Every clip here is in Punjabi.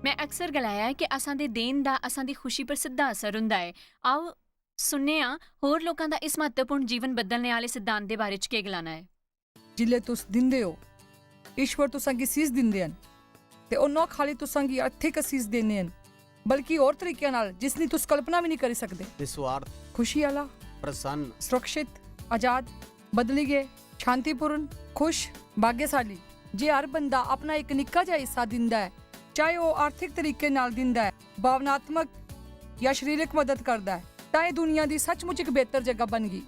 मैं अक्सर गलाया है कि असां दे देन दा असां दी खुशी पर सिद्धा असर हुंदा है। आओ सुनने आं होर लोकां दा इस महत्वपूर्ण जीवन बदलने आह्ले सिद्धांत दे बारे च केह् गलाना है। जिल्ले तुस दिंदे हो ईश्वर तुसांगी सीस दिंदे हन ते ओह ना खाली तुसांगी आर्थिक असीस देने हन बल्कि होर तरीके नाल जिसदी तुस कल्पना भी नहीं करी सकदे। निस्वार्थ, खुशी आला, प्रसन्न, सुरक्षित, आजाद, बदली गए, शांतिपूर्ण, खुश, भाग्यशाली। जे हर बंदा अपना एक निक्का जिहा हिस्सा दिंदा है, चाहे वह आर्थिक तरीके नाल दिंदा है, भावनात्मक या शारीरिक मदद करदा है, तां एह दुनिया दी सचमुच एक बेहतर जगह बन गई।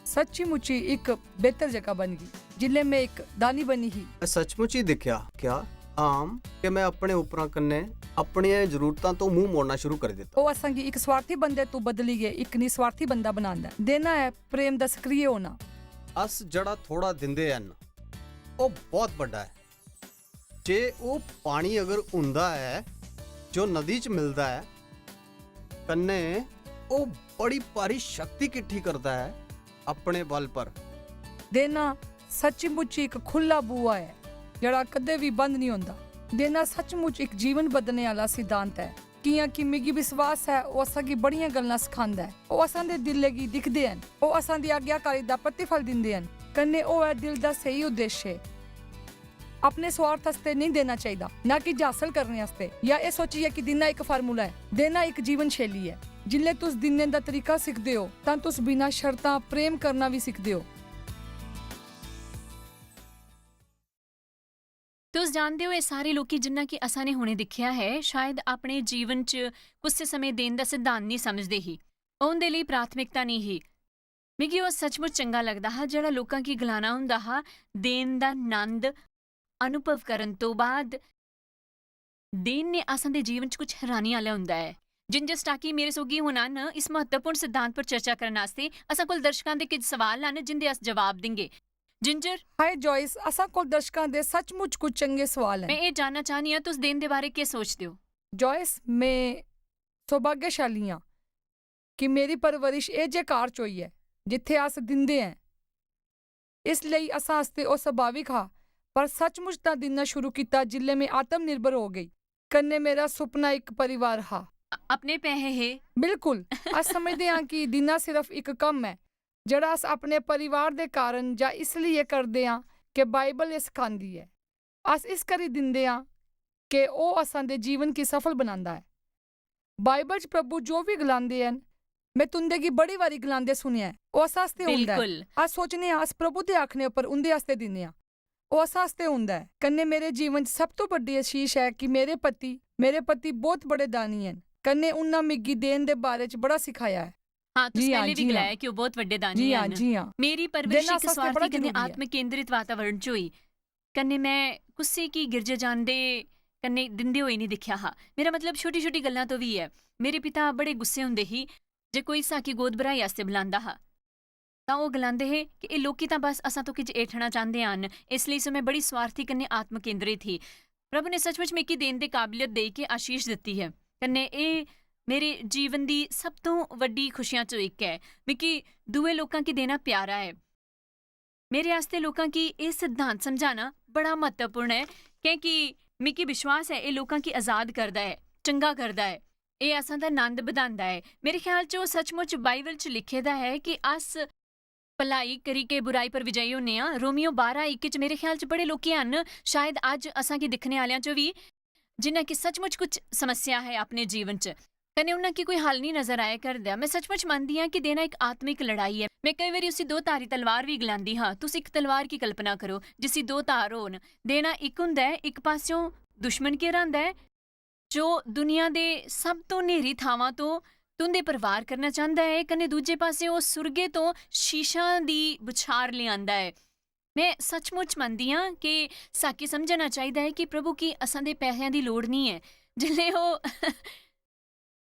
सच्ची मुच्ची एक बेहतर जगह बन गई जिले में एक दानी बनी ही। मैं सचमुच ही दिखिया क्या आम कि मैं अपने उपरां कन्ने अपनियां जरूरतां तो मुंह मोड़ना शुरू कर दिता। ਉਹ ਅਸਾਂਗੀ ਇੱਕ ਸਵਾਰਥੀ ਬੰਦੇ ਤੋਂ ਬਦਲੀ ਗਏ ਇੱਕ ਨਿਸਵਾਰਥੀ ਬੰਦਾ ਬਣਾਉਂਦਾ ਹੈ। ਦੇਣਾ ਹੈ ਪ੍ਰੇਮ ਦਾ ਸਕਰੀਏ ਹੋਣਾ। ਅਸ ਜਿਹੜਾ ਥੋੜਾ ਦਿੰਦੇ ਹਨ ਉਹ ਬਹੁਤ ਵੱਡਾ ਹੈ। ਜੇ ਉਹ ਪਾਣੀ ਅਗਰ ਹੁੰਦਾ ਹੈ ਜੋ ਨਦੀ 'ਚ ਮਿਲਦਾ ਹੈ ਕੰਨੇ ਉਹ ਬੜੀ ਭਾਰੀ ਸ਼ਕਤੀ ਇਕੱਠੀ ਕਰਦਾ ਹੈ ਆਪਣੇ ਬਲ ਪਰ। ਦੇਣਾ ਸੱਚੀ ਮੁੱਚੀ ਇੱਕ ਖੁੱਲਾ ਬੂਆ ਹੈ ਜਿਹੜਾ ਕਦੇ ਵੀ ਬੰਦ ਨਹੀਂ ਹੁੰਦਾ। ਦੇਣਾ ਸੱਚਮੁੱਚ ਇੱਕ ਜੀਵਨ ਬਦਲਣੇ ਵਾਲਾ ਸਿਧਾਂਤ ਹੈ। ਕਿਆਂ ਕਿ ਮਿਗੀ ਵਿਸ਼ਵਾਸ ਹੈ ਉਹ ਅਸਾਂਗੀ ਬੜੀਆਂ ਗੱਲਾਂ ਸਿਖਾਉਂਦਾ ਹੈ। ਉਹ ਅਸਾਂ ਦੇ ਦਿਲ ਲਗੀ ਦਿਖਦੇ ਹਨ। ਉਹ ਅਸਾਂ ਦੀ ਆਗਿਆਕਾਰੀ ਦਾ ਪ੍ਰਤੀਫਲ ਦਿੰਦੇ ਹਨ। ਕੰਨੇ ਉਹ ਹੈ ਦਿਲ ਦਾ ਸਹੀ ਉਦੇਸ਼ ਹੈ। अपने स्वार्थ वास्ते नहीं देना चाहिए, ना कि हासिल करने वास्ते या ये सोचिए कि देना एक फार्मूला है। देना एक जीवन शैली है। जिले तुस दिने दा तरीका सीखते हो तां तुस बिना शर्तां प्रेम करना भी सीखते हो। तुस जानते हो ये सारे लोग जिन्ना कि असां ने हुणे दिखिया है शायद अपने जीवन च कुछ समय देन दा सिद्धांत नहीं समझते ही, उनदे लई प्राथमिकता नहीं ही। मिगी वो सचमुच चंगा लगदा हा जेड़ा लोकां की गलाना हुंदा हा देन दा नंद अनुभव करन तो बाद देन ने असां दे जीवन च कुछ हैरानी आला हुंदा है। जिंजर स्टाकी मेरे सोगी हुणा न इस महत्वपूर्ण सिद्धांत पर चर्चा करने वास्ते असां कोल दर्शकां दे किछ सवाल न जिंदे अस जवाब देंगे। जिंजर हाय जॉयस, असां कोल दर्शकां दे सचमुच कुछ चंगे सवाल हैं। मैं ये जानना चाहनी हां तुस देन दे बारे क्या सोचदे हो। जॉयस, मैं सौभाग्यशाली हां कि मेरी परवरिश ਇਹ ਜੇ ਘਰ ਚ ਹੋਈ ਹੈ ਜਿੱਥੇ ਅਸ ਦਿੰਦੇ ਹਾਂ। ਇਸ ਲਈ ਅਸਾਂ ਵਾਸਤੇ ਉਹ ਸੁਭਾਵਿਕ ਹਾਂ। पर सचमुच ता दिना शुरू किया जिले में आत्मनिर्भर हो गई। कन्ने मेरा सुपना एक परिवार हा। अपने पैसे है बिल्कुल। अस समझते हैं कि दिना सिर्फ एक कम है जड़ा अस अपने परिवार दे कारण जा इसलिए करते हैं कि बाइबल ये सिखांदी है। अस इस करी दिंदे हैं कि ओ असां दे जीवन की सफल बनांदा है। बाइबल च प्रभु जो भी गलांदे हैं मैं तुंदे की बड़ी बारी गलांदे सुनिया है। ओ अस आस्ते हुंदा है। अस सोचने अस प्रभु दे आखने पर उंदे आस्ते दिंदे हां। ਉਹ ਅਸਾਂ ਵਾਸਤੇ ਹੁੰਦਾ ਹੈ। ਕੰਨੇ ਮੇਰੇ ਜੀਵਨ 'ਚ ਸਭ ਤੋਂ ਵੱਡੀ ਅਸ਼ੀਸ਼ ਹੈ ਕਿ ਮੇਰੇ ਪਤੀ ਬਹੁਤ ਬੜੇ ਦਾਨੀ ਹਨ। ਕੰਨੇ ਉਹਨਾਂ ਮਿੱਗੀ ਦੇਣ ਦੇ ਬਾਰੇ 'ਚ ਬੜਾ ਸਿਖਾਇਆ ਹੈ। हाँ तो पहले भी गलाया कि वो बहुत वड्डे दानी हैं। जी हाँ। मेरी परवरिश एक स्वार्थी कन्ने आत्म केंद्रित वातावरण च होई। कन्ने मैं कुस्से की गिरजे जांदे कन्ने दिंदे होई नहीं दिखिया हा। मेरा मतलब छोटी छोटी गल्लां तो भी है। मेरे पिता बड़े गुस्से हुंदे ही जे कोई साकी गोद भराई आस्ते बुलांदा हा ਤਾਂ ਉਹ ਗਲਾਂਦੇ ਹੈ ਕਿ ਇਹ ਲੋਕੀ ਤਾਂ ਬਸ ਅਸਾਂ ਤੋਂ ਕੁਝ ਏਠਣਾ ਚਾਹੁੰਦੇ ਹਨ, ਇਸ ਲਈ ਸੋ ਮੈਂ ਬੜੀ ਸਵਾਰਥੀ ਕੰਨੇ ਆਤਮ ਕੇਂਦਰਿਤ ਹੀ। ਪ੍ਰਭੂ ਨੇ ਸੱਚਮੁੱਚ ਮੇਕੀ ਦੇਣ ਦੀ ਕਾਬਲੀਅਤ ਦੇ ਕੇ ਆਸ਼ੀਸ਼ ਦਿੱਤੀ ਹੈ। ਕੰਨੇ ਇਹ ਮੇਰੇ ਜੀਵਨ ਦੀ ਸਭ ਤੋਂ ਵੱਡੀ ਖੁਸ਼ੀਆਂ ਚੋਂ ਇੱਕ ਹੈ। ਮਿਕੀ ਦੂਏ ਲੋਕਾਂ ਕੀ ਦੇਣਾ ਪਿਆਰਾ ਹੈ। ਮੇਰੇ ਵਾਸਤੇ ਲੋਕਾਂ ਕੀ ਇਹ ਸਿਧਾਂਤ ਸਮਝਾਣਾ ਬੜਾ ਮਹੱਤਵਪੂਰਨ ਹੈ ਕਿਉਂਕਿ ਮਿਕੀ ਵਿਸ਼ਵਾਸ ਹੈ ਇਹ ਲੋਕਾਂ ਕੀ ਆਜ਼ਾਦ ਕਰਦਾ ਹੈ, ਚੰਗਾ ਕਰਦਾ ਹੈ, ਇਹ ਅਸਾਂ ਦਾ ਆਨੰਦ ਵਧਾਉਂਦਾ ਹੈ। ਮੇਰੇ ਖਿਆਲ 'ਚ ਉਹ ਸੱਚਮੁੱਚ ਬਾਈਬਲ 'ਚ ਲਿਖੇ ਦਾ ਹੈ ਕਿ ਅਸ ਭਲਾਈ ਕਰੀ ਕੇ ਬੁਰਾਈ ਪਰ ਵਿਜਈ ਹੁੰਨੇ ਆ। ਰੋਮੀਓ 12:1 ਚ ਮੇਰੇ ਖਿਆਲ 'ਚ ਬੜੇ ਲੋਕੀ ਹਨ ਸ਼ਾਇਦ ਅੱਜ ਅਸਾਂ ਕੀ ਦਿਖਣੇ ਵਾਲਿਆਂ 'ਚੋਂ ਵੀ ਜਿਨ੍ਹਾਂ ਕੀ ਸੱਚਮੁੱਚ ਕੁਝ ਸਮੱਸਿਆ ਹੈ ਆਪਣੇ ਜੀਵਨ 'ਚ ਕਨੇ ਉਹਨਾਂ ਕੀ ਕੋਈ ਹੱਲ ਨਹੀਂ ਨਜ਼ਰ ਆਇਆ ਕਰਦਾ। ਮੈਂ ਸੱਚਮੁੱਚ ਮੰਨਦੀ ਹਾਂ ਕਿ ਦੇਣਾ ਇੱਕ ਆਤਮਿਕ ਲੜਾਈ ਹੈ। ਮੈਂ ਕਈ ਵਾਰੀ ਉਸੀ ਦੋ ਧਾਰੀ ਤਲਵਾਰ ਵੀ ਗਲਾਂਦੀ ਹਾਂ। ਤੁਸੀਂ ਇੱਕ ਤਲਵਾਰ ਕੀ ਕਲਪਨਾ ਕਰੋ ਜਿਸੀ ਦੋ ਧਾਰ ਹੋਣ। ਦੇਣਾ ਇੱਕ ਹੁੰਦਾ ਹੈ, ਇੱਕ ਪਾਸਿਓਂ ਦੁਸ਼ਮਣ ਘੇਰਾ ਹੁੰਦਾ ਹੈ ਜੋ ਦੁਨੀਆ ਦੇ ਸਭ ਤੋਂ ਨੇਰੀ ਥਾਵਾਂ ਤੋਂ ਤੁੰਦੇ ਪਰਿਵਾਰ ਕਰਨਾ ਚਾਹੁੰਦਾ ਹੈ। ਕਨੇ ਦੂਜੇ ਪਾਸੇ ਉਹ ਸੁਰਗੇ ਤੋਂ ਸ਼ੀਸ਼ਾਂ ਦੀ ਬੁਛਾਰ ਲਿਆਂਦਾ ਹੈ। ਮੈਂ ਸੱਚਮੁੱਚ ਮੰਨਦੀ ਹਾਂ ਕਿ ਸਾਕੀ ਸਮਝਣਾ ਚਾਹੀਦਾ ਹੈ ਕਿ ਪ੍ਰਭੂ ਕੀ ਅਸਾਂ ਦੇ ਪੈਸਿਆਂ ਦੀ ਲੋੜ ਨਹੀਂ ਹੈ ਜਿਲੇ ਉਹ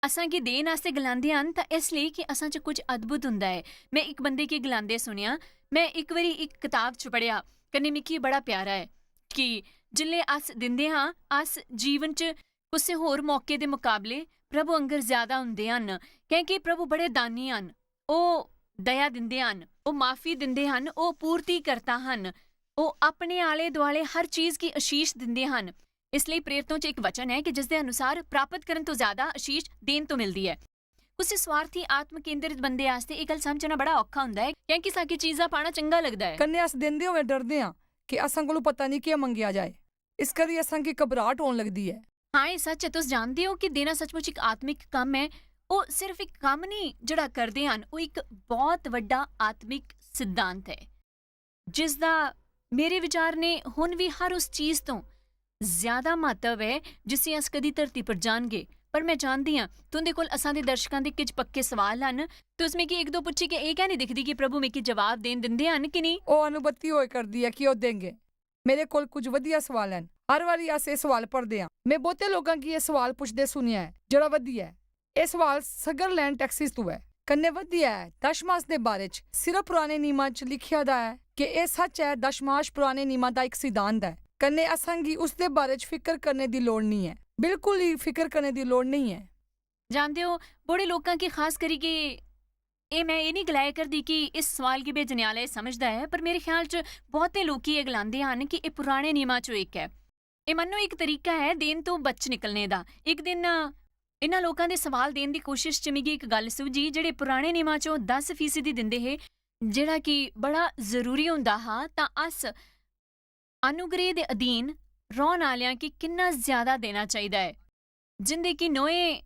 ਅਸਾਂ ਕੀ ਦੇਣ ਵਾਸਤੇ ਗਲਾਂਦੇ ਹਨ ਤਾਂ ਇਸ ਲਈ ਕਿ ਅਸਾਂ 'ਚ ਕੁਝ ਅਦਭੁਤ ਹੁੰਦਾ ਹੈ। ਮੈਂ ਇੱਕ ਬੰਦੇ ਕੀ ਗਲਾਂਦੇ ਸੁਣਿਆ। ਮੈਂ ਇੱਕ ਵਾਰੀ ਇੱਕ ਕਿਤਾਬ 'ਚ ਪੜ੍ਹਿਆ ਕਨੇ ਮਿਕੀ ਬੜਾ ਪਿਆਰਾ ਹੈ ਕਿ ਜਿਲੇ ਅਸ ਦਿੰਦੇ ਹਾਂ ਅਸ ਜੀਵਨ 'ਚ ਕਿਸੇ ਹੋਰ ਮੌਕੇ ਦੇ ਮੁਕਾਬਲੇ ਪ੍ਰਭੂ ਅੰਗਰ ਜ਼ਿਆਦਾ ਹੁੰਦੇ ਹਨ ਕਿਉਂਕਿ ਪ੍ਰਭੂ ਬੜੇ ਦਾਨੀ ਹਨ। ਉਹ ਦਇਆ ਦਿੰਦੇ ਹਨ, ਉਹ ਮਾਫੀ ਦਿੰਦੇ ਹਨ, ਉਹ ਪੂਰਤੀ ਕਰਤਾ ਹਨ, ਉਹ ਆਪਣੇ ਆਲੇ ਦੁਆਲੇ ਹਰ ਚੀਜ਼ ਕੀ ਆਸ਼ੀਸ਼ ਦਿੰਦੇ ਹਨ। ਇਸ ਲਈ ਪ੍ਰੇਰਿਤੋਂ 'ਚ ਇੱਕ ਵਚਨ ਹੈ ਕਿ ਜਿਸ ਦੇ ਅਨੁਸਾਰ ਪ੍ਰਾਪਤ ਕਰਨ ਤੋਂ ਜ਼ਿਆਦਾ ਆਸ਼ੀਸ਼ ਦੇਣ ਤੋਂ ਮਿਲਦੀ ਹੈ। ਕਿਸੇ ਸਵਾਰਥੀ ਆਤਮ ਕੇਂਦਰਿਤ ਬੰਦੇ ਵਾਸਤੇ ਇਹ ਗੱਲ ਸਮਝਣਾ ਬੜਾ ਔਖਾ ਹੁੰਦਾ ਹੈ ਕਿਉਂਕਿ ਸਾਕੀ ਚੀਜ਼ਾਂ ਪਾਣਾ ਚੰਗਾ ਲੱਗਦਾ ਹੈ। कन्ने अस देंदे होवे डरदे हां कि असां कोलों पता नहीं क्या मंगिया जाए, इस करी असां की घबराहट होन लगदी है। ਹਾਂ ਇਹ ਸੱਚ ਹੈ। ਤੁਸੀਂ ਜਾਣਦੇ ਹੋ ਕਿ ਦੇਣਾ ਸੱਚਮੁੱਚ ਇੱਕ ਆਤਮਿਕ ਕੰਮ ਹੈ। ਉਹ ਸਿਰਫ ਇੱਕ ਕੰਮ ਨਹੀਂ ਜਿਹੜਾ ਕਰਦੇ ਹਨ, ਉਹ ਇੱਕ ਬਹੁਤ ਵੱਡਾ ਆਤਮਿਕ ਸਿਧਾਂਤ ਹੈ ਜਿਸ ਦਾ ਮੇਰੇ ਵਿਚਾਰ ਨੇ ਹੁਣ ਵੀ ਹਰ ਉਸ ਚੀਜ਼ ਤੋਂ ਜ਼ਿਆਦਾ ਮਹੱਤਵ ਹੈ ਜਿਸੇ ਅਸ ਕਦੀ ਧਰਤੀ ਪਰ ਜਾਣਗੇ। ਪਰ ਮੈਂ ਜਾਣਦੀ ਹਾਂ ਤੁਹਾਡੇ ਕੋਲ ਅਸਾਂ ਦੇ ਦਰਸ਼ਕਾਂ ਦੇ ਕੁਝ ਪੱਕੇ ਸਵਾਲ ਹਨ। ਤੁਸੀਂ ਮੈਂ ਕਿ ਇੱਕ ਦੋ ਪੁੱਛੀ ਕਿ ਇਹ ਕਹਿ ਨਹੀਂ ਦਿਖਦੀ ਕਿ ਪ੍ਰਭੂ ਮੇਕੀ ਜਵਾਬ ਦੇਣ ਦਿੰਦੇ ਹਨ ਕਿ ਨਹੀਂ। ਉਹ ਅਨੁਭੂਤੀ ਹੋਏ ਕਰਦੀ ਹੈ ਕਿ ਉਹ ਦੇਂਗੇ। ਮੇਰੇ ਕੋਲ ਕੁਝ ਵਧੀਆ ਸਵਾਲ ਹਨ। ਹਰ ਵਾਰੀ ਅਸੀਂ ਇਹ ਸਵਾਲ ਪੜ੍ਹਦੇ ਹਾਂ। ਮੈਂ ਬਹੁਤੇ ਲੋਕਾਂ ਕੀ ਇਹ ਸਵਾਲ ਪੁੱਛਦੇ ਸੁਣਿਆ ਹੈ ਜਿਹੜਾ ਵਧੀਆ ਹੈ। ਇਹ ਸਵਾਲ ਸਗਰਲੈਂਡ ਟੈਕਸਿਸ ਤੋਂ ਹੈ। ਕੰਨੇ ਵਧੀਆ ਹੈ। ਦਸ਼ਮਾਸ ਦੇ ਬਾਰੇ 'ਚ ਸਿਰਫ ਪੁਰਾਣੇ ਨਿਯਮਾਂ 'ਚ ਲਿਖਿਆ ਦਾ ਹੈ ਕਿ ਇਹ ਸੱਚ ਹੈ। ਦਸ਼ਮਾਸ਼ ਪੁਰਾਣੇ ਨਿਯਮਾਂ ਦਾ ਇੱਕ ਸਿਧਾਂਤ ਹੈ। ਕੰਨੇ ਅਸਾਂਗੀ ਉਸ ਦੇ ਬਾਰੇ 'ਚ ਫਿਕਰ ਕਰਨੇ ਦੀ ਲੋੜ ਨਹੀਂ ਹੈ। ਬਿਲਕੁਲ ਹੀ ਫਿਕਰ ਕਰਨੇ ਦੀ ਲੋੜ ਨਹੀਂ ਹੈ। ਜਾਣਦੇ ਹੋ ਬੜੇ ਲੋਕਾਂ ਕੀ ਖਾਸ ਕਰੀ ਕਿ ਇਹ ਮੈਂ ਇਹ ਨਹੀਂ ਗਲਾਇਆ ਕਰਦੀ ਕਿ ਇਸ ਸਵਾਲ ਕੀ ਬੇਜਨਿਆਲਾ ਸਮਝਦਾ ਹੈ, ਪਰ ਮੇਰੇ ਖਿਆਲ 'ਚ ਬਹੁਤੇ ਲੋਕੀ ਇਹ ਗਲਾਉਂਦੇ ਹਨ ਕਿ ਇਹ ਪੁਰਾਣੇ ਨਿਯਮਾਂ 'ਚੋਂ ਇੱਕ ਹੈ। ਇਹ ਮੰਨੋ ਇੱਕ ਤਰੀਕਾ ਹੈ ਦੇਣ ਤੋਂ ਬਚ ਨਿਕਲਣੇ ਦਾ। ਇੱਕ ਦਿਨ ਇਹਨਾਂ ਲੋਕਾਂ ਦੇ ਸਵਾਲ ਦੇਣ ਦੀ ਕੋਸ਼ਿਸ਼ 'ਚ ਮਿਗੀ ਇੱਕ ਗੱਲ ਸੂਝੀ ਜਿਹੜੇ ਪੁਰਾਣੇ ਨਿਯਮਾਂ 'ਚੋਂ 10% ਦਿੰਦੇ ਹੈ ਜਿਹੜਾ ਕਿ ਬੜਾ ਜ਼ਰੂਰੀ ਹੁੰਦਾ ਹਾਂ ਤਾਂ ਅਸ ਅਨੁਗ੍ਰਹਿ ਦੇ ਅਧੀਨ ਰਹਿਣ ਵਾਲਿਆਂ ਕਿ ਕਿੰਨਾ ਜ਼ਿਆਦਾ ਦੇਣਾ ਚਾਹੀਦਾ ਹੈ। ਜਿੰਦੇ ਕਿ ਨੋਏ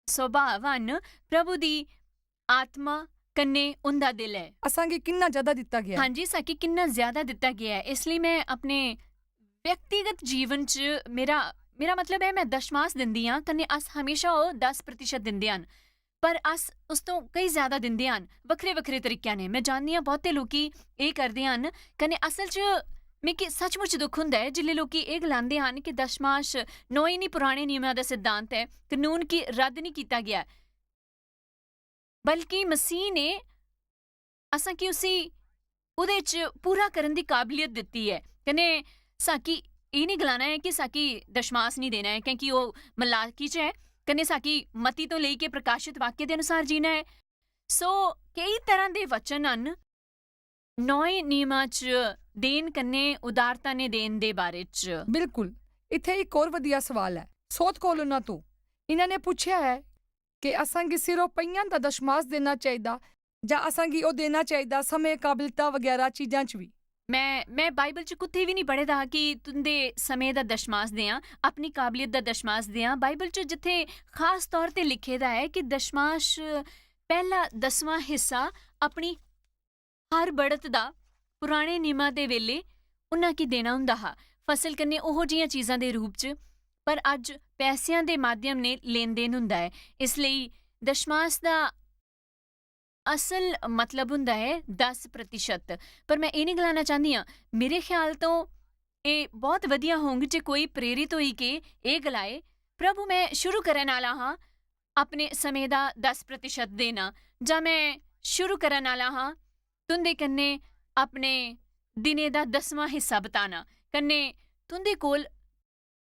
ਸੁਭਾਅ ਹਨ ਪ੍ਰਭੂ ਦੀ ਆਤਮਾ ਕੰਨੇ ਉਹਦਾ ਦਿਲ ਹੈ। ਅਸਾਂਗੀ ਕਿੰਨਾ ਜ਼ਿਆਦਾ ਦਿੱਤਾ ਗਿਆ। ਹਾਂਜੀ ਸਾਕੀ ਕਿੰਨਾ ਜ਼ਿਆਦਾ ਦਿੱਤਾ ਗਿਆ ਹੈ। ਇਸ ਲਈ ਮੈਂ ਆਪਣੇ ਵਿਅਕਤੀਗਤ ਜੀਵਨ 'ਚ ਮੇਰਾ ਮਤਲਬ ਹੈ ਮੈਂ ਦਸ਼ਮਾਸ ਦਿੰਦੀ ਹਾਂ ਕੰਨੇ ਅਸ ਹਮੇਸ਼ਾ ਉਹ 10% ਦਿੰਦੇ ਹਨ, ਪਰ ਅਸ ਉਸ ਤੋਂ ਕਈ ਜ਼ਿਆਦਾ ਦਿੰਦੇ ਹਨ ਵੱਖਰੇ ਵੱਖਰੇ ਤਰੀਕਿਆਂ ਨੇ। ਮੈਂ ਜਾਣਦੀ ਹਾਂ ਬਹੁਤੇ ਲੋਕੀ ਇਹ ਕਰਦੇ ਹਨ ਕੰਨੇ ਅਸਲ 'ਚ ਮੈਂ ਕਿ ਸੱਚਮੁੱਚ ਦੁੱਖ ਹੁੰਦਾ ਹੈ ਜਿਲੇ ਲੋਕੀ ਇਹ ਗਲਾਉਂਦੇ ਹਨ ਕਿ ਦਸ਼ਮਾਸ਼ ਨੋਈ ਨਹੀਂ ਪੁਰਾਣੇ ਨਿਯਮਾਂ ਦਾ ਸਿਧਾਂਤ ਹੈ, ਕਾਨੂੰਨ ਕੀ ਰੱਦ ਨਹੀਂ ਕੀਤਾ ਗਿਆ, ਬਲਕਿ ਮਸੀਹ ਨੇ ਅਸਾਂ ਕਿ ਉਸੇ ਉਹਦੇ 'ਚ ਪੂਰਾ ਕਰਨ ਦੀ ਕਾਬਲੀਅਤ ਦਿੱਤੀ ਹੈ। ਕਹਿੰਦੇ ਸਾਕੀ ਇਹ ਨਹੀਂ ਗਲਾਣਾ ਹੈ ਕਿ ਸਾਕੀ ਦਸ਼ਮਾਸ ਨਹੀਂ ਦੇਣਾ ਹੈ ਕਿਉਂਕਿ ਉਹ ਮਲਾਕੀ 'ਚ ਹੈ। ਕਹਿੰਦੇ ਸਾਕੀ ਮਤੀ ਤੋਂ ਲੈ ਕੇ ਪ੍ਰਕਾਸ਼ਿਤ ਵਾਕਿਆ ਦੇ ਅਨੁਸਾਰ ਜੀਣਾ ਹੈ। ਸੋ ਕਈ ਤਰ੍ਹਾਂ ਦੇ ਵਚਨ ਹਨ ਨੌਂ ਨਿਯਮਾਂ 'ਚ ਦੇਣ ਕੰਨੇ ਉਦਾਰਤਾ ਨੇ ਦੇਣ ਦੇ ਬਾਰੇ 'ਚ। ਬਿਲਕੁਲ। ਇੱਥੇ ਇੱਕ ਹੋਰ ਵਧੀਆ ਸਵਾਲ ਹੈ ਸੋਤ ਕੋਲ ਉਹਨਾਂ ਤੋਂ। ਇਹਨਾਂ ਨੇ ਪੁੱਛਿਆ ਹੈ ਕਿ ਅਸਾਂਗੀ ਸਿਰੋਂ ਪਈਆਂ ਦਾ ਦਸ਼ਮਾਸ ਦੇਣਾ ਚਾਹੀਦਾ ਜਾਂ ਅਸਾਂਗੀ ਉਹ ਦੇਣਾ ਚਾਹੀਦਾ ਸਮੇਂ ਕਾਬਲਤਾ ਵਗੈਰਾ ਚੀਜ਼ਾਂ 'ਚ ਵੀ। ਮੈਂ ਬਾਈਬਲ 'ਚ ਕੁੱਥੇ ਵੀ ਨਹੀਂ ਪੜ੍ਹਦਾ ਕਿ ਤੁੰਦੇ ਸਮੇਂ ਦਾ ਦਸ਼ਮਾਸ ਦਿਆਂ ਆਪਣੀ ਕਾਬਲੀਅਤ ਦਾ ਦਸ਼ਮਾਸ ਦਿਆਂ। ਬਾਈਬਲ 'ਚ ਜਿੱਥੇ ਖਾਸ ਤੌਰ ਤੇ ਲਿਖੇ ਦਾ ਹੈ ਕਿ ਦਸ਼ਮਾਸ ਪਹਿਲਾ 10ਵਾਂ ਹਿੱਸਾ ਆਪਣੀ ਹਰ ਬੜਤ ਦਾ ਪੁਰਾਣੇ ਨਿਯਮਾਂ ਦੇ ਵੇਲੇ ਉਹਨਾਂ ਕੀ ਦੇਣਾ ਹੁੰਦਾ ਹਾ ਫਸਲ ਕੰਨੇ ਉਹੋ ਜਿਹੀਆਂ ਚੀਜ਼ਾਂ ਦੇ ਰੂਪ 'ਚ, ਪਰ ਅੱਜ ਪੈਸਿਆਂ ਦੇ ਮਾਧਿਅਮ ਨੇ ਲੈਣ ਦੇਣ ਹੁੰਦਾ ਹੈ। ਇਸ ਲਈ ਦਸ਼ਮਾਸ ਦਾ ਅਸਲ ਮਤਲਬ ਹੁੰਦਾ ਹੈ 10%। ਪਰ ਮੈਂ ਇਹ ਨਹੀਂ ਗਲਾਣਾ ਚਾਹੁੰਦੀ ਹਾਂ ਮੇਰੇ ਖਿਆਲ ਤੋਂ ਇਹ ਬਹੁਤ ਵਧੀਆ ਹੋਊਗੀ ਜੇ ਕੋਈ ਪ੍ਰੇਰਿਤ ਹੋਈ ਕਿ ਇਹ ਗਲਾਏ ਪ੍ਰਭੂ ਮੈਂ ਸ਼ੁਰੂ ਕਰਨ ਵਾਲਾ ਹਾਂ ਆਪਣੇ ਸਮੇਂ ਦਾ 10% ਦੇਣਾ, ਜਾਂ ਮੈਂ ਸ਼ੁਰੂ ਕਰਨ ਵਾਲਾ ਹਾਂ ਤੁੰਦੇ ਕੰਨੇ ਆਪਣੇ ਦਿਨੇ ਦਾ 10ਵਾਂ ਹਿੱਸਾ ਬਤਾਣਾ। ਕੰਨੇ ਤੁੰਦੇ ਕੋਲ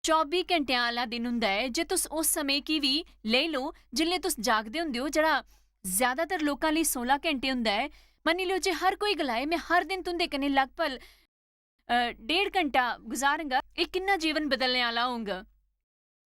24 ਘੰਟਿਆਂ ਵਾਲਾ ਦਿਨ ਹੁੰਦਾ ਹੈ ਜੇ ਤੁਸੀਂ ਉਸ ਸਮੇਂ ਕੀ ਵੀ ਲੈ ਲਓ ਜਿਲੇ ਤੁਸੀਂ ਜਾਗਦੇ ਹੁੰਦੇ ਹੋ, ਜਿਹੜਾ ਜ਼ਿਆਦਾਤਰ ਲੋਕਾਂ ਲਈ 16 ਘੰਟੇ ਹੁੰਦਾ ਹੈ। ਮੰਨੀ ਲਿਓ ਜੇ ਹਰ ਕੋਈ ਗਲਾਏ ਮੈਂ ਹਰ ਦਿਨ ਤੁੰਦੇ ਕੰਨੇ ਲਗਭਗ 1.5 ਘੰਟਾ ਗੁਜ਼ਾਰਾਂਗਾ, ਇਹ ਕਿੰਨਾ ਜੀਵਨ ਬਦਲਣੇ ਵਾਲਾ ਹੋਊਗਾ।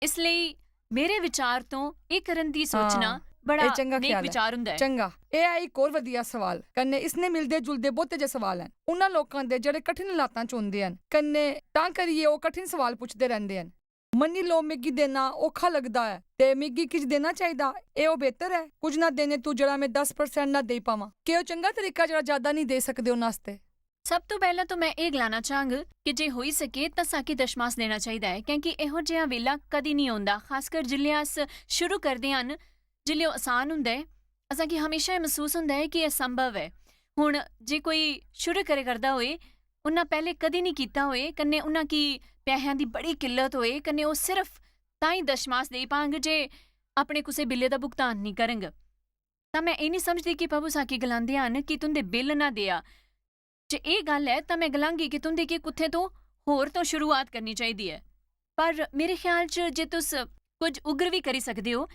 ਇਸ ਲਈ ਮੇਰੇ ਵਿਚਾਰ ਤੋਂ ਇਹ ਕਰਨ ਦੀ ਸੋਚਣਾ ਬੜਾ ਨੇਕ ਵਿਚਾਰ ਹੁੰਦਾ ਹੈ। ਚੰਗਾ। ਇਹ ਹੈ ਇੱਕ ਹੋਰ ਵਧੀਆ ਸਵਾਲ ਕੰਨੇ ਇਸਨੇ ਮਿਲਦੇ ਜੁਲਦੇ ਬਹੁਤੇ ਜਿਹੇ ਸਵਾਲ ਹਨ ਉਹਨਾਂ ਲੋਕਾਂ ਦੇ ਜਿਹੜੇ ਕਠਿਨ ਹਾਲਾਤਾਂ 'ਚ ਹੁੰਦੇ ਹਨ। ਕੰਨੇ ਤਾਂ ਕਰੀਏ ਉਹ ਕਠਿਨ ਸਵਾਲ ਪੁੱਛਦੇ ਰਹਿੰਦੇ ਹਨ। ਮੰਨੀ ਲੋ ਮਿੱਗੀ ਦੇਣਾ ਔਖਾ ਲੱਗਦਾ ਹੈ ਤੇ ਮਿੱਗੀ ਕਿਛ ਦੇਣਾ ਚਾਹੀਦਾ, ਇਹ ਉਹ ਬਿਹਤਰ ਹੈ ਕੁਝ ਨਾ ਦੇਣੇ ਤੂੰ ਜਿਹੜਾ ਮੈਂ 10% ਨਾ ਦੇ ਪਾਵਾਂ, ਕਿ ਉਹ ਚੰਗਾ ਤਰੀਕਾ ਜਿਹੜਾ ਜ਼ਿਆਦਾ ਨਹੀਂ ਦੇ ਸਕਦੇ ਉਹਨਾਂ ਵਾਸਤੇ। ਸਭ ਤੋਂ ਪਹਿਲਾਂ ਤਾਂ ਮੈਂ ਇਹ ਗਲਾਣਾ ਚਾਹਾਂਗ ਕਿ ਜੇ ਹੋਈ ਸਕੇ ਤਾਂ ਸਾਕੀ ਦਸ਼ਮਾਸ ਦੇਣਾ ਚਾਹੀਦਾ ਹੈ ਕਿਉਂਕਿ ਇਹੋ ਜਿਹਾ ਵੇਲਾ ਕਦੀ ਨਹੀਂ ਆਉਂਦਾ, ਖਾਸ ਕਰ ਜਿਲੇ ਅਸ ਸ਼ੁਰੂ ਕਰਦੇ ਹਨ ਜਿਲੇ ਉਹ ਆਸਾਨ ਹੁੰਦਾ ਹੈ। ਅਸਾਂ ਕਿ ਹਮੇਸ਼ਾ ਇਹ ਮਹਿਸੂਸ ਹੁੰਦਾ ਹੈ ਕਿ ਇਹ ਸੰਭਵ ਹੈ। ਹੁਣ ਜੇ ਕੋਈ ਸ਼ੁਰੂ ਕਰਦਾ ਹੋਏ ਉਹਨਾਂ ਪਹਿਲੇ ਕਦੀ ਨਹੀਂ ਕੀਤਾ ਹੋਏ ਕੰਨੇ ਉਹਨਾਂ ਕੀ ਪੈਸਿਆਂ ਦੀ ਬੜੀ ਕਿੱਲਤ ਹੋਏ ਕੰਨੇ ਉਹ ਸਿਰਫ ਤਾਂ ਹੀ ਦਸ਼ਮਾਸ ਦੇ ਪਾਂਗ ਜੇ ਆਪਣੇ ਕਿਸੇ ਬਿੱਲੇ ਦਾ ਭੁਗਤਾਨ ਨਹੀਂ ਕਰਨਗੇ। ਤਾਂ ਮੈਂ ਇਹ ਨਹੀਂ ਸਮਝਦੀ ਕਿ ਪ੍ਰਭੂ ਸਾਕੀ ਗਲਾਉਂਦੇ ਹਨ ਕਿ ਤੁੰਦੇ ਬਿੱਲ ਨਾ ਦਿਆ। ਜੇ ਇਹ ਗੱਲ ਹੈ ਤਾਂ ਮੈਂ ਗਲਾਂਗੀ ਕਿ ਤੁੰਦੇ ਕੀ ਕੁੱਥੇ ਤੋਂ ਹੋਰ ਤੋਂ ਸ਼ੁਰੂਆਤ ਕਰਨੀ ਚਾਹੀਦੀ ਹੈ। ਪਰ ਮੇਰੇ ਖਿਆਲ 'ਚ ਜੇ ਤੁਸੀਂ ਕੁਝ ਉਗਰ ਵੀ ਕਰੀ ਸਕਦੇ ਹੋ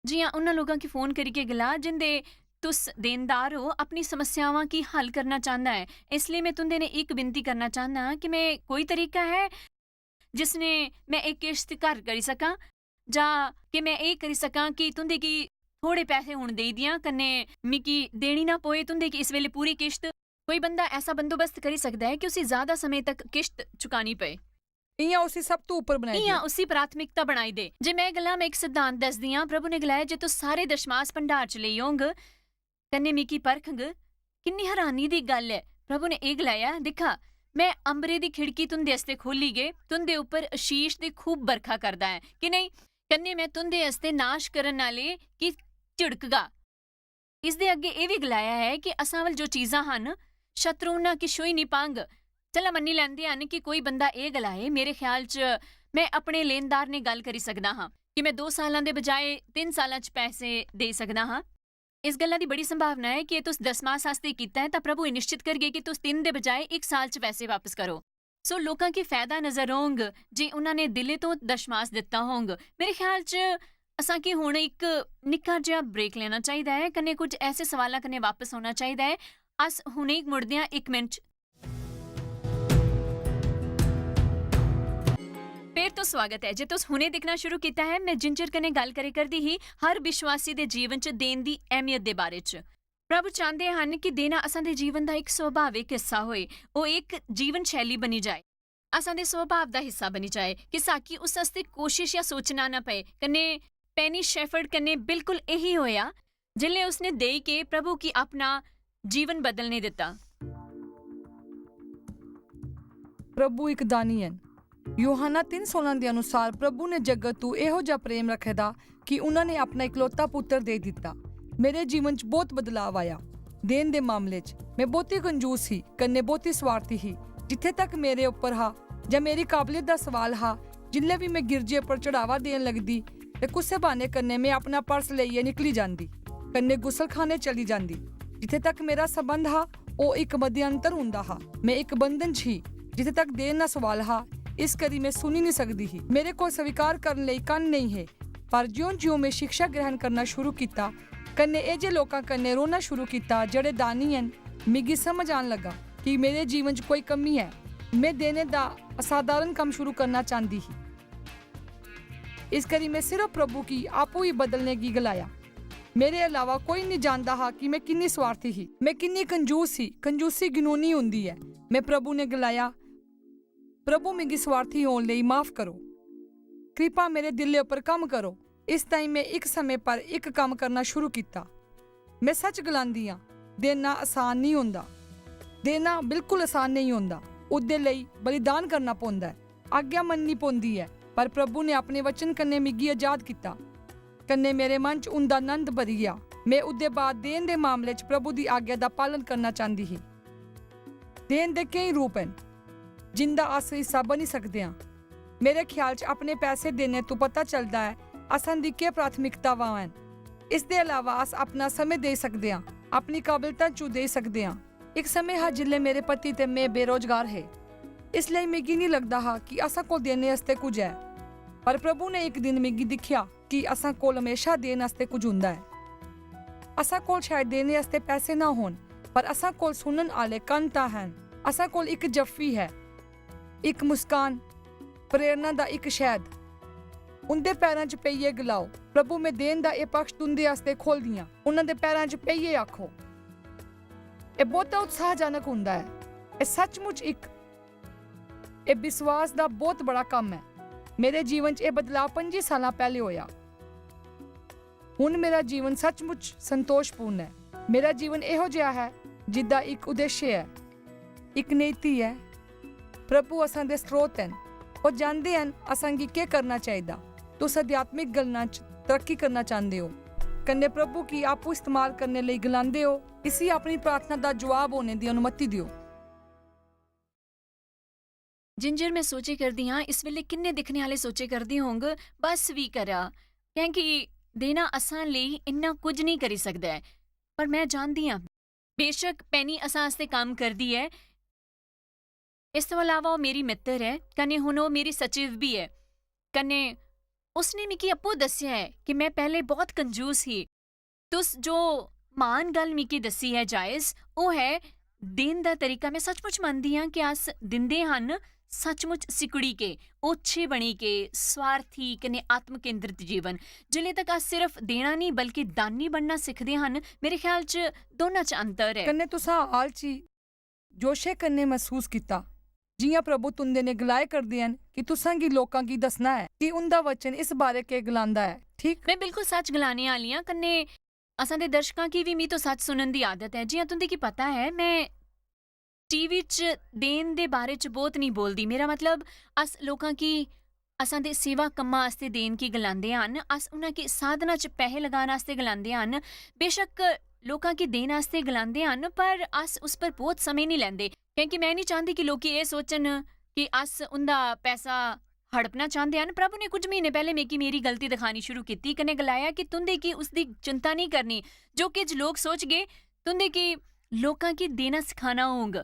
ਜੀ ਹਾਂ ਉਹਨਾਂ ਲੋਕਾਂ ਕੀ ਫੋਨ ਕਰਕੇ ਗਲਾ ਜਿੰਦੇ ਤੁਸ ਦੇਣਦਾਰ ਹੋ ਆਪਣੀ ਸਮੱਸਿਆਵਾਂ ਕੀ ਹੱਲ ਕਰਨਾ ਚਾਹੁੰਦਾ ਹੈ। ਇਸ ਲਈ ਮੈਂ ਤੁੰਦੇ ਨੇ ਇੱਕ ਬੇਨਤੀ ਕਰਨਾ ਚਾਹੁੰਦਾ ਕਿ ਮੈਂ ਕੋਈ ਤਰੀਕਾ ਹੈ जिसने मैं एक किश्त घर करी सकां जां कि मैं ਇਹ ਕਰੀ ਸਕਾਂ ਕਿ ਤੁੰਦੇ ਕੀ ਥੋੜੇ ਪੈਸੇ ਹੁਣ ਦੇ ਦਿਆਂ ਕन्ने मिकी देनी ना पोए तुंदे की इस वेले पूरी किश्त। कोई बंदा ऐसा बंदोबस्त करी सकता है कि उसे ज्यादा समय तक किश्त चुकानी पए इयां उसी सब तो ऊपर बनाई इयां उसी प्राथमिकता बनाई दे। जे मैं गल्लां मैं एक सिद्धांत दसदी हां, प्रभु ने गलाया जे तू सारे दशमास भंडार च लेई होंग कन्ने मिकी परखंग। किन्नी हैरानी दी गल है, प्रभु ने ਇਹ ਗਲਾਇਆ दिखा मैं अंबरे दी खिड़की तुंदे हस्ते खोली गे तुंदे ऊपर आशीष दी खूब बरखा करदा है कि नहीं कन्ने मैं तुंदे हस्ते नाश करन वाले की ਝਿੜਕਗਾ। ਇਸ ਦੇ ਅੱਗੇ ਇਹ ਵੀ ਗਲਾਇਆ ਹੈ ਕਿ ਅਸਾਂ ਵੱਲ ਜੋ ਚੀਜ਼ਾਂ ਹਨ ਸ਼ਤਰੂ ਨਾ ਕਿਸ਼ੋਈ ਨਹੀਂ ਪੰਗ। ਚਲਾ ਮੰਨੀ ਲੈਂਦੇ ਹਨ ਕਿ ਕੋਈ ਬੰਦਾ ਇਹ ਗਲਾਏ, ਮੇਰੇ ਖਿਆਲ 'ਚ ਮੈਂ ਆਪਣੇ ਲੈਣਦਾਰ ਨੇ ਗੱਲ ਕਰੀ ਸਕਦਾ ਹਾਂ ਕਿ ਮੈਂ 2 ਸਾਲਾਂ ਦੇ ਬਜਾਏ 3 ਸਾਲਾਂ 'ਚ ਪੈਸੇ ਦੇ ਸਕਦਾ ਹਾਂ। ਇਸ ਗੱਲਾਂ ਦੀ ਬੜੀ ਸੰਭਾਵਨਾ ਹੈ ਕਿ ਤੁਸੀਂ 10 ਮਾਸ ਵਾਸਤੇ ਕੀਤਾ ਹੈ ਤਾਂ ਪ੍ਰਭੂ ਇਹ ਨਿਸ਼ਚਿਤ ਕਰਗੇ ਕਿ ਤੁਸੀਂ 3 ਦੇ ਬਜਾਏ 1 ਸਾਲ 'ਚ ਪੈਸੇ ਵਾਪਸ ਕਰੋ। ਸੋ ਲੋਕਾਂ ਕੀ ਫਾਇਦਾ ਨਜ਼ਰ ਹੋਂਗ ਜੇ ਉਹਨਾਂ ਨੇ ਦਿਲੇ ਤੋਂ ਦਸ਼ਮਾਸ ਦਿੱਤਾ ਹੋਂਗ। ਮੇਰੇ ਖਿਆਲ 'ਚ ਅਸਾਂ ਕੀ ਹੁਣ ਇੱਕ ਨਿੱਕਾ ਜਿਹਾ ਬ੍ਰੇਕ ਲੈਣਾ ਚਾਹੀਦਾ ਹੈ ਕਨੇ ਕੁਝ ਐਸੇ ਸਵਾਲਾਂ ਕਨੇ ਵਾਪਸ ਹੋਣਾ ਚਾਹੀਦਾ ਹੈ। ਅਸ ਹੁਣੇ ਮੁੜਦੇ ਹਾਂ 1 ਮਿੰਟ 'ਚ। ਫਿਰ ਤੋਂ ਸਵਾਗਤ ਹੈ। ਜੇ ਤੁਸੀਂ ਹੁਣੇ ਦੇਖਣਾ ਸ਼ੁਰੂ ਕੀਤਾ ਹੈ ਮੈਂ ਜਿੰਜਰ ਕਨੇ ਗੱਲ ਕਰੇ ਕਰਦੀ ਹੀ ਹਰ ਵਿਸ਼ਵਾਸੀ ਦੇ ਜੀਵਨ 'ਚ ਦੇਣ ਦੀ ਅਹਿਮੀਅਤ ਦੇ ਬਾਰੇ 'ਚ। ਪ੍ਰਭੂ ਚਾਹੁੰਦੇ ਹਨ ਕਿ ਦੇਣਾ ਅਸਾਂ ਦੇ ਜੀਵਨ ਦਾ ਇੱਕ ਸੁਭਾਵਿਕ ਹਿੱਸਾ ਹੋਏ, ਉਹ ਇੱਕ ਜੀਵਨ ਸ਼ੈਲੀ ਬਣੀ ਜਾਏ, ਅਸਾਂ ਦੇ ਸੁਭਾਅ ਦਾ ਹਿੱਸਾ ਬਣੀ ਜਾਏ ਕਿ ਸਾਕੀ ਉਸ ਵਾਸਤੇ ਕੋਸ਼ਿਸ਼ ਜਾਂ ਸੋਚਣਾ ਨਾ ਪਏ। ਕਨੇ ਪੈਨੀ ਸ਼ੈਫਰਡ ਕਨੇ ਬਿਲਕੁਲ ਇਹੀ ਹੋਇਆ ਜਿਲੇ ਉਸਨੇ ਦੇ ਕੇ ਪ੍ਰਭੂ ਕੀ ਆਪਣਾ ਜੀਵਨ ਬਦਲਨੇ ਦਿੱਤਾ। ਪ੍ਰਭੂ ਇੱਕ ਦਾਨੀ ਹਨ। ਯੋਹਾਨਾ 3:16 ਦੇ ਅਨੁਸਾਰ ਪ੍ਰਭੂ ਨੇ ਜਗਤ ਤੋਂ ਇਹੋ ਜਿਹਾ ਪ੍ਰੇਮ ਰੱਖਿਆ ਕਿ ਉਹਨਾਂ ਨੇ ਆਪਣਾ ਇਕਲੌਤਾ ਪੁੱਤਰ ਦੇ ਦਿੱਤਾ। ਮੇਰੇ ਜੀਵਨ 'ਚ ਬਹੁਤ ਬਦਲਾਅ ਆਇਆ। ਦੇਣ ਦੇ ਮਾਮਲੇ 'ਚ ਮੈਂ ਬਹੁਤੀ ਕੰਜੂਸ ਸੀ ਕन्ने ਬਹੁਤੀ ਸਵਾਰਥੀ ਸੀ। ਜਿੱਥੇ ਤੱਕ ਮੇਰੇ ਉੱਪਰ ਹਾਂ ਜਾਂ ਮੇਰੀ ਕਾਬਲੀਅਤ ਦਾ ਸਵਾਲ ਹਾਂ, ਜਿੱਲੇ ਵੀ ਮੈਂ ਗਿਰਜੇ ਪਰ ਚੜਾਵਾ ਦੇਣ ਲੱਗਦੀ ਤੇ ਕੁਸੇ ਬਹਾਨੇ ਕन्ने ਮੈਂ ਆਪਣਾ ਪਰਸ ਲਈਏ ਨਿਕਲੀ ਜਾਂਦੀ, कन्ने ਗੁਸਲਖਾਨੇ ਚਲੀ ਜਾਂਦੀ। ਜਿੱਥੇ ਤੱਕ ਮੇਰਾ ਸੰਬੰਧ ਹਾਂ ਉਹ ਇੱਕ ਮਧਿਅੰਤਰ ਹੁੰਦਾ ਹਾਂ। ਮੈਂ ਇੱਕ ਬੰਧਨ 'ਚ ਹੀ ਜਿੱਥੇ ਤੱਕ ਦੇਣ ਦਾ ਸਵਾਲ ਹਾਂ, ਇਸ ਕਰੀ ਮੈਂ ਸੁਣੀ ਨਹੀਂ ਸਕਦੀ ਸੀ। ਮੇਰੇ ਕੋਲ ਸਵੀਕਾਰ ਕਰਨ ਲਈ ਕੰਨ ਨਹੀਂ ਹੈ। ਪਰ ਜਿਉਂ-ਜਿਉਂ ਮੈਂ ਸਿੱਖਿਆ ਗ੍ਰਹਿਣ ਕਰਨਾ ਸ਼ੁਰੂ ਕੀਤਾ कन्ने ਇਹ ਜੇ ਲੋਕਾਂ कन्ने ਰੋਣਾ ਸ਼ੁਰੂ ਕੀਤਾ ਜਿਹੜੇ ਦਾਨੀ ਹਨ। ਮਿਗੀ ਸਮਝ ਆਉਣ ਲੱਗਾ ਕਿ ਮੇਰੇ ਜੀਵਨ 'ਚ ਕੋਈ ਕਮੀ ਹੈ। ਮੈਂ ਦੇਣੇ ਦਾ ਅਸਾਧਾਰਨ ਕੰਮ ਸ਼ੁਰੂ ਕਰਨਾ ਚਾਹੁੰਦੀ ਸੀ। ਇਸ ਕਰੀ ਮੈਂ ਸਿਰਫ ਪ੍ਰਭੂ ਕੀ ਆਪੂ ਹੀ ਬਦਲਨੇ ਕੀ ਗਲਾਇਆ। ਮੇਰੇ ਇਲਾਵਾ ਕੋਈ ਨਹੀਂ ਜਾਣਦਾ ਹਾਂ ਕਿ ਮੈਂ ਕਿੰਨੀ ਸਵਾਰਥੀ ਸੀ, ਮੈਂ ਕਿੰਨੀ ਕੰਜੂਸ ਸੀ। ਕੰਜੂਸੀ ਗਿਨੂਨੀ ਹੁੰਦੀ ਹੈ। ਮੈਂ ਪ੍ਰਭੂ ਨੇ ਗਲਾਇਆ, ਪ੍ਰਭੂ ਮਿਗੀ ਸਵਾਰਥੀ ਹੋਣ ਲਈ ਮਾਫ ਕਰੋ, ਕਿਰਪਾ ਮੇਰੇ ਦਿਲ ਉੱਪਰ ਕੰਮ ਕਰੋ। ਇਸ ਟਾਈਮ ਮੈਂ ਇੱਕ ਸਮੇਂ ਪਰ ਇੱਕ ਕੰਮ ਕਰਨਾ ਸ਼ੁਰੂ ਕੀਤਾ। ਮੈਂ ਸੱਚ ਗਲਾਂਦੀ ਹਾਂ, ਦੇਣਾ ਆਸਾਨ ਨਹੀਂ ਹੁੰਦਾ। ਦੇਣਾ ਬਿਲਕੁਲ ਆਸਾਨ ਨਹੀਂ ਹੁੰਦਾ। ਉਹਦੇ ਲਈ ਬਲੀਦਾਨ ਕਰਨਾ ਪੈਂਦਾ ਹੈ, ਆਗਿਆ ਮੰਨਣੀ ਪੈਂਦੀ ਹੈ। ਪਰ ਪ੍ਰਭੂ ਨੇ ਆਪਣੇ ਵਚਨ ਕन्ने ਮਿਗੀ ਆਜ਼ਾਦ ਕੀਤਾ। कन्ने ਮੇਰੇ ਮਨ 'ਚ ਉਹਦਾ ਆਨੰਦ ਭਰੀ ਗਿਆ। ਮੈਂ ਉਹਦੇ ਬਾਅਦ ਦੇਣ ਦੇ ਮਾਮਲੇ 'ਚ ਪ੍ਰਭੂ ਦੀ ਆਗਿਆ ਦਾ ਪਾਲਨ ਕਰਨਾ ਚਾਹੁੰਦੀ ਸੀ। ਦੇਣ ਦੇ ਕਈ ਰੂਪ ਹਨ ਜਿੰਦਾ ਅਸ ਹਿੱਸਾ ਬਣੀ ਸਕਦੇ ਹਾਂ। ਮੇਰੇ ਖਿਆਲ 'ਚ ਆਪਣੇ ਪੈਸੇ ਦੇਣੇ ਤੋਂ ਪਤਾ ਚੱਲਦਾ ਹੈ ਅਸਾਂ ਦੀ ਕੀ ਪ੍ਰਾਥਮਿਕਤਾਵਾਂ ਹਨ। ਇਸ ਦੇ ਇਲਾਵਾ ਅਸ ਆਪਣਾ ਸਮੇਂ ਦੇ ਸਕਦੇ ਹਾਂ, ਆਪਣੀ ਕਾਬਲੀਅਤਾਂ 'ਚ ਦੇ ਸਕਦੇ ਹਾਂ। ਇੱਕ ਸਮੇਂ ਹੈ ਜਿਲੇ ਮੇਰੇ ਪਤੀ ਤੇ ਮੈਂ ਬੇਰੋਜ਼ਗਾਰ ਹੈ, ਇਸ ਲਈ ਮੈਨੂੰ ਨਹੀਂ ਲੱਗਦਾ ਹਾਂ ਕਿ ਅਸਾਂ ਕੋਲ ਦੇਣੇ ਵਾਸਤੇ ਕੁਝ ਹੈ। ਪਰ ਪ੍ਰਭੂ ਨੇ ਇੱਕ ਦਿਨ ਮੈਨੂੰ ਦਿਖਿਆ ਕਿ ਅਸਾਂ ਕੋਲ ਹਮੇਸ਼ਾ ਦੇਣ ਵਾਸਤੇ ਕੁਝ ਹੁੰਦਾ ਹੈ। ਅਸਾਂ ਕੋਲ ਸ਼ਾਇਦ ਦੇਣੇ ਵਾਸਤੇ ਪੈਸੇ ਨਾ ਹੋਣ, ਪਰ ਅਸਾਂ ਕੋਲ ਸੁਣਨ ਵਾਲੇ ਕੰਨ ਤਾਂ ਹਨ। ਅਸਾਂ ਕੋਲ ਇੱਕ ਜੱਫੀ ਹੈ, ਇੱਕ ਮੁਸਕਾਨ, ਪ੍ਰੇਰਨਾ ਦਾ ਇੱਕ ਸ਼ਹਿਦ। ਉਹਦੇ ਪੈਰਾਂ 'ਚ ਪਈਏ ਗਲਾਓ। ਪ੍ਰਭੂ ਮੈਂ ਦੇਣ ਦਾ ਇਹ ਪਕਸ਼ ਤੁੰਦੇ ਵਾਸਤੇ ਖੋਲਦੀਆਂ, ਉਹਨਾਂ ਦੇ ਪੈਰਾਂ 'ਚ ਪਈਏ ਆਖੋ। ਇਹ ਬਹੁਤ ਉਤਸ਼ਾਹਜਨਕ ਹੁੰਦਾ ਹੈ। ਇਹ ਸੱਚਮੁੱਚ ਇਹ ਵਿਸ਼ਵਾਸ ਦਾ ਬਹੁਤ ਬੜਾ ਕੰਮ ਹੈ। ਮੇਰੇ ਜੀਵਨ 'ਚ ਇਹ ਬਦਲਾਅ 25 ਸਾਲਾਂ ਪਹਿਲੇ ਹੋਇਆ। ਹੁਣ ਮੇਰਾ ਜੀਵਨ ਸੱਚਮੁੱਚ ਸੰਤੋਸ਼ਪੂਰਨ ਹੈ। ਮੇਰਾ ਜੀਵਨ ਇਹੋ ਜਿਹਾ ਹੈ ਜਿੱਦਾਂ ਇੱਕ ਉਦੇਸ਼ ਹੈ, ਇੱਕ ਨੀਤੀ ਹੈ। ਪ੍ਰਭੂ ਅਸਾਂ ਦੇ ਸਰੋਤ ਹਨ। ਉਹ ਜਾਣਦੇ ਹਨ ਅਸਾਂ ਕੀ ਕਰਨਾ ਚਾਹੀਦਾ। ਤੁਸੀਂ ਅਧਿਆਤਮਿਕ ਗੱਲਾਂ 'ਚ ਤਰੱਕੀ ਕਰਨਾ ਚਾਹੁੰਦੇ ਹੋ, कन्ने प्रभु की आपू इस्तेमाल करने ਲਈ ਗਲਾਉਂਦੇ ਹੋ। इसी अपनी प्रार्थना ਦਾ ਜਵਾਬ ਹੋਣੇ ਦੀ ਅਨੁਮਤੀ ਦਿਓ। जिंजर मैं सोचे करदी हाँ इस वेले किन्ने दिखने वाले सोचे करदी होंग बस भी करा क्योंकि देना असां ਲਈ इन्ना कुछ नहीं करी सकदा है। पर मैं जानदी हाँ बेशक पैनी असां आस्ते काम करदी है। इस तो अलावा वो मेरी मित्र है, कन्ने हुण वो मेरी सचिव भी है। कन्ने उसने मिकी अप्पू दस्या है कि मैं पहले बहुत कंजूस ही। तुस जो मान गल मिकी दसी है जायज़ वो है देन दा तरीका। मैं सचमुच मनदी हाँ कि अस दिंदे हन सचमुच सिकुड़ी के ओछे बनी के स्वार्थी कने आत्म केंद्रित जीवन जिले तक अस सिर्फ देना नहीं बल्कि दानी बनना सिखदे हन मेरे ख्याल च दोनां च अंतर है। कन्ने तुसां हाल च जोशे कन्ने महसूस किता जियां प्रभु तुंदे ने गलाए करदे हन कि तुसां गी लोकां गी दसना है कि उंदा वचन इस बारे के गलांदा है, ठीक? मैं बिल्कुल सच गलाने आली हां कन्ने असां दे दर्शकां की भी मी तो सच सुनन दी आदत है। जियां तुंदे की पता है मैं टीवी च देन दे बारे च बहुत नहीं बोलदी। मेरा मतलब अस लोकां की असां दे सेवा कम्मां आस्ते देन की गलांदे हन, अस उन्हां की साधना च पैहे लगान आस्ते गलांदे हन। बेशक लोकां की देन आस्ते गलांदे हन पर अस उस पर बहुत समय नहीं लैंदे क्योंकि मैं नहीं चाहती कि लोग ये सोचन कि अस उंदा पैसा हड़पना चाहते हैं। प्रभु ने कुछ महीने पहले मिगी मेरी गलती दिखानी शुरू की कने गलाया कि तुंदे की उसकी चिंता नहीं करनी जो किज लोग सोच गए तुंदे की लोकां की देना सिखाना होंग